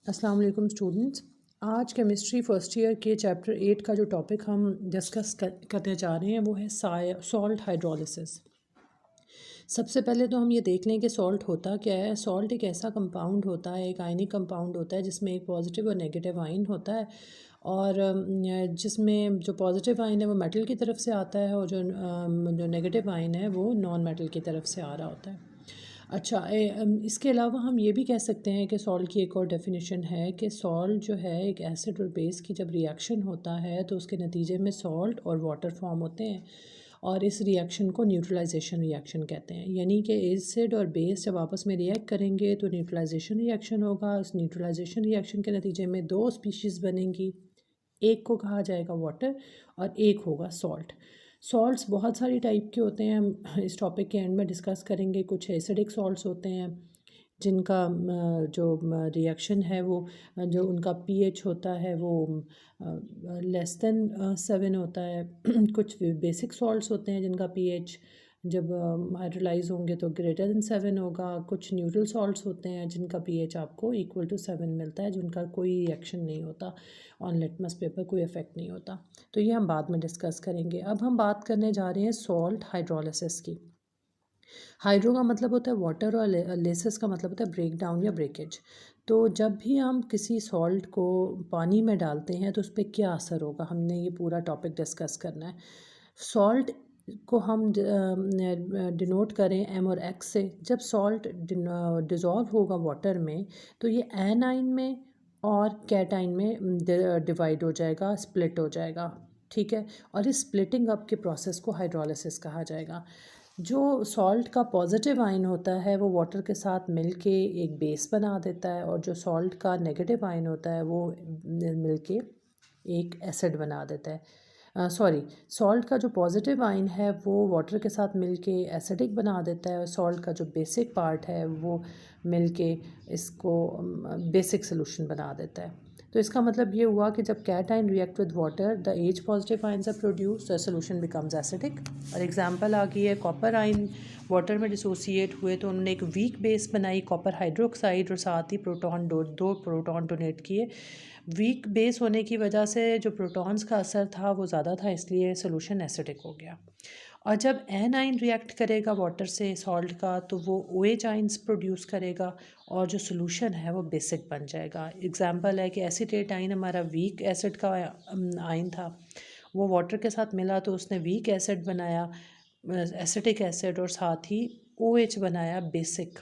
अस्सलाम वालेकुम स्टूडेंट्स। आज केमिस्ट्री फ़र्स्ट ईयर के चैप्टर 8 का जो टॉपिक हम डिस्कस करने जा रहे हैं वो है सॉल्ट हाइड्रोलिसिस। सबसे पहले तो हम ये देख लें कि सॉल्ट होता क्या है। सॉल्ट एक ऐसा कंपाउंड होता है, एक आयनिक कंपाउंड होता है जिसमें एक पॉजिटिव और नेगेटिव आयन होता है और जिसमें जो पॉजिटिव आयन है वो मेटल की तरफ से आता है और जो नेगेटिव आयन है वो नॉन मेटल की तरफ से आ रहा होता है। अच्छा, इसके अलावा हम ये भी कह सकते हैं कि सॉल्ट की एक और डेफिनेशन है कि सॉल्ट जो है एक एसिड और बेस की जब रिएक्शन होता है तो उसके नतीजे में सॉल्ट और वाटर फॉर्म होते हैं और इस रिएक्शन को न्यूट्रलाइजेशन रिएक्शन कहते हैं। यानी कि एसिड और बेस जब आपस में रिएक्ट करेंगे तो न्यूट्रलाइजेशन रिएक्शन होगा। इस न्यूट्रलाइजेशन रिएक्शन के नतीजे में दो स्पीशीज़ बनेंगी, एक को कहा जाएगा वाटर और एक होगा सॉल्ट। सॉल्ट्स बहुत सारी टाइप के होते हैं, हम इस टॉपिक के एंड में डिस्कस करेंगे। कुछ एसिडिक सॉल्ट्स होते हैं जिनका जो रिएक्शन है वो जो उनका पीएच होता है वो लेस देन 7 होता है। कुछ बेसिक सॉल्ट्स होते हैं जिनका पीएच जब हाइड्रोलाइज होंगे तो ग्रेटर देन 7 होगा। कुछ न्यूट्रल सॉल्ट्स होते हैं जिनका पीएच आपको इक्वल टू 7 मिलता है, जिनका कोई रिएक्शन नहीं होता, ऑन लिटमस पेपर कोई इफेक्ट नहीं होता। तो ये हम बाद में डिस्कस करेंगे। अब हम बात करने जा रहे हैं सॉल्ट हाइड्रोलिसिस की। हाइड्रो का मतलब होता है वाटर और लेसिस का मतलब होता है ब्रेक डाउन या ब्रेकेज। तो जब भी हम किसी सॉल्ट को पानी में डालते हैं तो उस पर क्या असर होगा, हमने ये पूरा टॉपिक डिस्कस करना है। सॉल्ट को हम डिनोट करें एम और एक्स से। जब सॉल्ट डिज़ोल्व होगा वाटर में तो ये एनाइन में और कैटाइन में डिवाइड हो जाएगा, स्प्लिट हो जाएगा, ठीक है। और इस स्प्लिटिंग अप के प्रोसेस को हाइड्रोलिसिस कहा जाएगा। जो सॉल्ट का पॉजिटिव आयन होता है वो वाटर के साथ मिलके एक बेस बना देता है और जो सॉल्ट का नेगेटिव आयन होता है वो मिलके एक एसिड बना देता है। सॉल्ट का जो पॉजिटिव आयन है वो वाटर के साथ मिलके एसिडिक बना देता है और सॉल्ट का जो बेसिक पार्ट है वो मिलके इसको बेसिक सोल्यूशन बना देता है। तो इसका मतलब ये हुआ कि जब cation react with water the H positive ions are produce, the solution becomes acidic. और एग्जांपल आ गई है, कॉपर आयन वाटर में डिसोसिएट हुए तो उन्होंने एक वीक बेस बनाई कॉपर हाइड्रोक्साइड और साथ ही दो प्रोटॉन डोनेट किए। वीक बेस होने की वजह से जो प्रोटॉन्स का असर था वो ज़्यादा था, इसलिए सोल्यूशन एसिडिक हो गया। और जब एन आइन रिएक्ट करेगा वाटर से सॉल्ट का तो वो ओ एच आइंस प्रोड्यूस करेगा और जो सोल्यूशन है वो बेसिक बन जाएगा। एग्जांपल है कि एसीटेट आइन हमारा वीक एसिड का आइन था, वो वाटर के साथ मिला तो उसने वीक एसिड बनाया, एसिटिक एसिड, और साथ ही ओ एच बनाया, बेसिक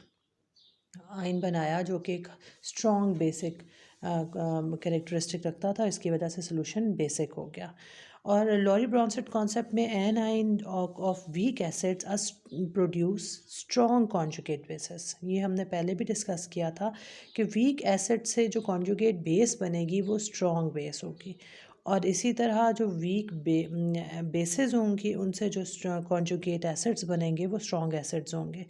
आइन बनाया जो कि एक स्ट्रॉन्ग बेसिक कैरेक्टरिस्टिक रखता था। इसकी वजह से सोल्यूशन बेसिक हो गया। और लॉरी ब्रॉन्सेट कॉन्सेप्ट में an ion of weak acids are produce strong conjugate bases. ये हमने पहले भी डिस्कस किया था कि वीक एसिड से जो कॉन्जुगेट बेस बनेगी वो स्ट्रॉन्ग बेस होगी और इसी तरह जो वीक बेसिस होंगी उनसे जो कॉन्जुगेट एसिड्स बनेंगे वो स्ट्रॉन्ग एसिड्स होंगे।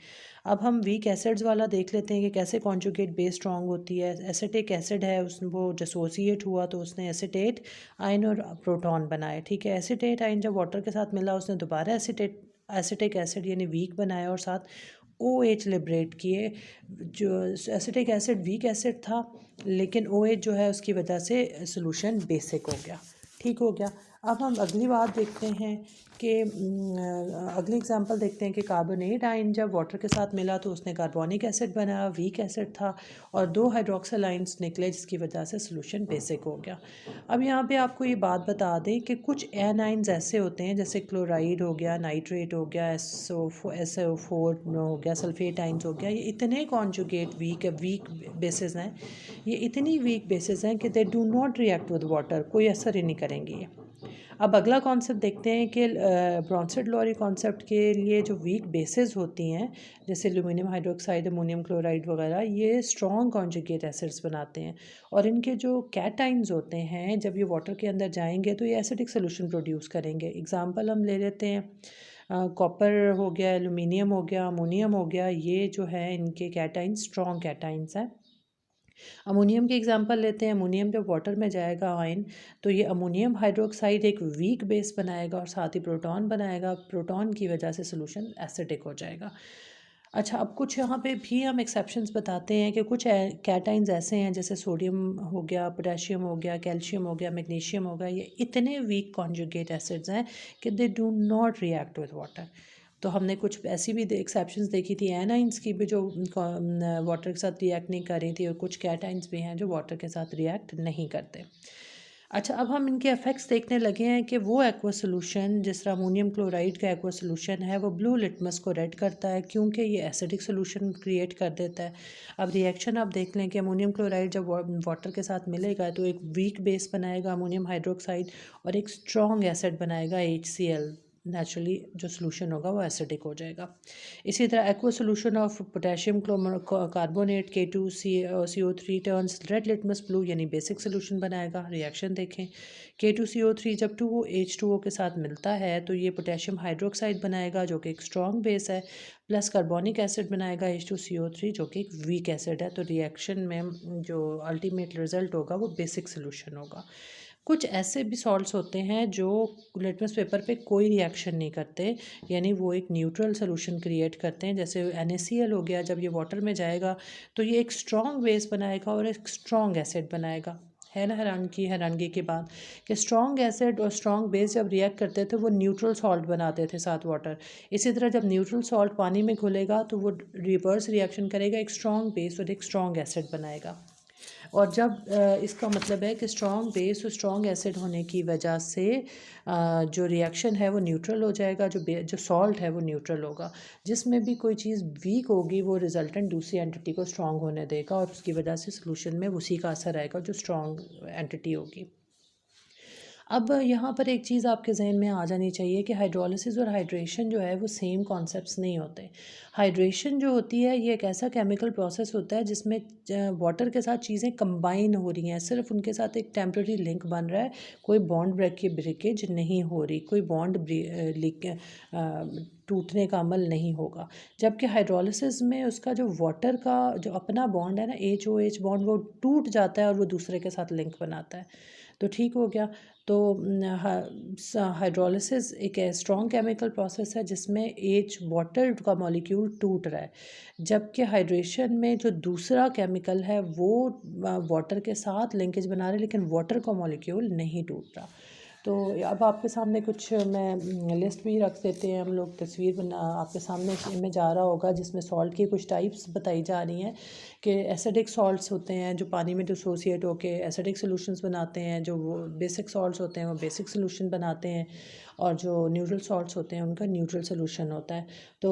अब हम वीक एसिड्स वाला देख लेते हैं कि कैसे कॉन्जुगेट बेस स्ट्रॉन्ग होती है। एसिटिक एसिड है, उस वो डिसोसिएट हुआ तो उसने एसिटेट आयन और प्रोटॉन बनाए, ठीक है। एसिटेट आयन जब वाटर के साथ मिला उसने दोबारा एसिटिक एसिड यानी वीक बनाया और साथ ओ एच लिबरेट किए। जो एसिटिक एसिड वीक एसिड था लेकिन ओ एच जो है उसकी वजह से सोल्यूशन बेसिक हो गया, ठीक हो गया। अब हम अगली बात देखते हैं कि अगली एग्जांपल देखते हैं कि कार्बोनेट आयन जब वाटर के साथ मिला तो उसने कार्बोनिक एसिड बनाया, वीक एसिड था, और दो हाइड्रोक्सिल आयन्स निकले जिसकी वजह से सोल्यूशन बेसिक हो गया। अब यहाँ पे आपको ये बात बता दें कि कुछ एनाइंस ऐसे होते हैं जैसे क्लोराइड हो गया, नाइट्रेट हो गया, SO4 हो गया, सल्फेट आयन्स हो गया, ये इतने कॉन्जुगेट वीक बेसिस हैं, ये इतनी वीक बेसिस हैं कि they do not react with water, कोई असर ही नहीं करेंगे ये। अब अगला कॉन्सेप्ट देखते हैं कि ब्रॉन्सेट लॉरी कॉन्सेप्ट के लिए जो वीक बेसिस होती हैं जैसे एल्यूमिनियम हाइड्रोक्साइड, अमोनियम क्लोराइड वगैरह, ये स्ट्रॉन्ग कॉन्जुगेट एसिड्स बनाते हैं और इनके जो कैटाइन्स होते हैं जब ये वाटर के अंदर जाएंगे तो ये एसिडिक सोल्यूशन प्रोड्यूस करेंगे। एग्जांपल हम ले लेते हैं कॉपर हो गया, एल्यूमिनियम हो गया, अमोनियम हो गया, ये जो है इनके कैटाइन्स स्ट्रॉन्ग कैटाइन्स हैं। अमोनियम की एग्जांपल लेते हैं। अमोनियम जब वाटर में जाएगा आयन तो ये अमोनियम हाइड्रोक्साइड एक वीक बेस बनाएगा और साथ ही प्रोटॉन बनाएगा, प्रोटॉन की वजह से सोल्यूशन एसिडिक हो जाएगा। अच्छा, अब कुछ यहाँ पे भी हम एक्सेप्शंस बताते हैं कि कुछ कैटाइंस ऐसे हैं, जैसे सोडियम हो गया, पोटेशियम हो गया, कैल्शियम हो गया, मैग्नीशियम हो गया, ये इतने वीक कॉन्जुगेट एसिड्स हैं कि they do not react with water. तो हमने कुछ ऐसी भी एक्सेप्शंस देखी थी एनाइंस की भी, जो वाटर के साथ रिएक्ट नहीं कर रही थी, और कुछ कैटाइंस भी हैं जो वाटर के साथ रिएक्ट नहीं करते। अच्छा, अब हम इनके इफ़ेक्ट्स देखने लगे हैं कि वो एक्वा सोल्यूशन, जिस तरह अमोनियम क्लोराइड का एक्वा सोल्यूशन है, वो ब्लू लिटमस को रेड करता है क्योंकि ये एसिडिक सोल्यूशन क्रिएट कर देता है। अब रिएक्शन आप देख लें कि अमोनियम क्लोराइड जब वाटर के साथ मिलेगा तो एक वीक बेस बनाएगा अमोनियम हाइड्रोक्साइड, और एक स्ट्रॉन्ग एसिड बनाएगा HCl। नेचुरली जो सोल्यूशन होगा वो एसिडिक हो जाएगा। इसी तरह aqua solution of potassium carbonate K2CO3 turns red litmus blue, यानी बेसिक सोल्यूशन बनाएगा। रिएक्शन देखें, K2CO3 जब 2H2O के साथ मिलता है तो ये पोटेशियम हाइड्रोक्साइड बनाएगा जो कि एक स्ट्रॉन्ग बेस है, प्लस कार्बोनिक एसिड बनाएगा H2CO3 जो कि एक वीक एसिड है। तो रिएक्शन में जो अल्टीमेट रिजल्ट होगा वो बेसिक सोल्यूशन होगा। कुछ ऐसे भी सॉल्ट्स होते हैं जो लिटमस पेपर पे कोई रिएक्शन नहीं करते, यानी वो एक न्यूट्रल सोल्यूशन क्रिएट करते हैं। जैसे NaCl हो गया, जब ये वाटर में जाएगा तो ये एक स्ट्रॉन्ग बेस बनाएगा और एक स्ट्रॉन्ग एसिड बनाएगा। है ना हैरानगी की बात कि स्ट्रॉन्ग एसिड और स्ट्रॉन्ग बेस जब रिएक्ट करते थे वो न्यूट्रल सॉल्ट बनाते थे साथ वाटर। इसी तरह जब न्यूट्रल सॉल्ट पानी में घुलेगा तो वो रिवर्स रिएक्शन करेगा, एक स्ट्रॉन्ग बेस और एक स्ट्रॉन्ग एसिड बनाएगा। और जब इसका मतलब है कि स्ट्रॉन्ग बेस और स्ट्रॉन्ग एसिड होने की वजह से जो रिएक्शन है वो न्यूट्रल हो जाएगा, जो सॉल्ट है वो न्यूट्रल होगा। जिसमें भी कोई चीज़ वीक होगी वो रिजल्टेंट दूसरी एंटिटी को स्ट्रॉन्ग होने देगा, और उसकी वजह से सोल्यूशन में उसी का असर आएगा जो स्ट्रॉन्ग एंटिटी होगी। अब यहाँ पर एक चीज़ आपके जहन में आ जानी चाहिए कि हाइड्रोलिसिस और हाइड्रेशन जो है वो सेम कॉन्सेप्ट्स नहीं होते। हाइड्रेशन जो होती है ये एक ऐसा केमिकल प्रोसेस होता है जिसमें वाटर के साथ चीज़ें कंबाइन हो रही हैं, सिर्फ उनके साथ एक टेम्परेरी लिंक बन रहा है, कोई बॉन्ड ब्रेकेज नहीं हो रही, कोई बॉन्ड टूटने का अमल नहीं होगा। जबकि हाइड्रोलिसिस में उसका जो वाटर का जो अपना बॉन्ड है ना, HOH बॉन्ड, वो टूट जाता है और वो दूसरे के साथ लिंक बनाता है। तो ठीक हो गया। तो हाइड्रोलिसिस एक स्ट्रॉन्ग केमिकल प्रोसेस है जिसमें वाटर का मॉलिक्यूल टूट रहा है, जबकि हाइड्रेशन में जो दूसरा केमिकल है वो वाटर के साथ लिंकेज बना रहा है, लेकिन वाटर का मॉलिक्यूल नहीं टूट रहा। तो अब आपके सामने कुछ मैं लिस्ट भी रख देते हैं हम लोग, तस्वीर बना आपके सामने में जा रहा होगा जिसमें सॉल्ट की कुछ टाइप्स बताई जा रही हैं कि एसिडिक सॉल्ट्स होते हैं जो पानी में डिसोसिएट होके एसिडिक सॉल्यूशंस बनाते हैं, जो वो बेसिक सॉल्ट्स होते हैं वो बेसिक सॉल्यूशन बनाते हैं, और जो न्यूट्रल सॉल्ट्स होते हैं उनका न्यूट्रल सॉल्यूशन होता है। तो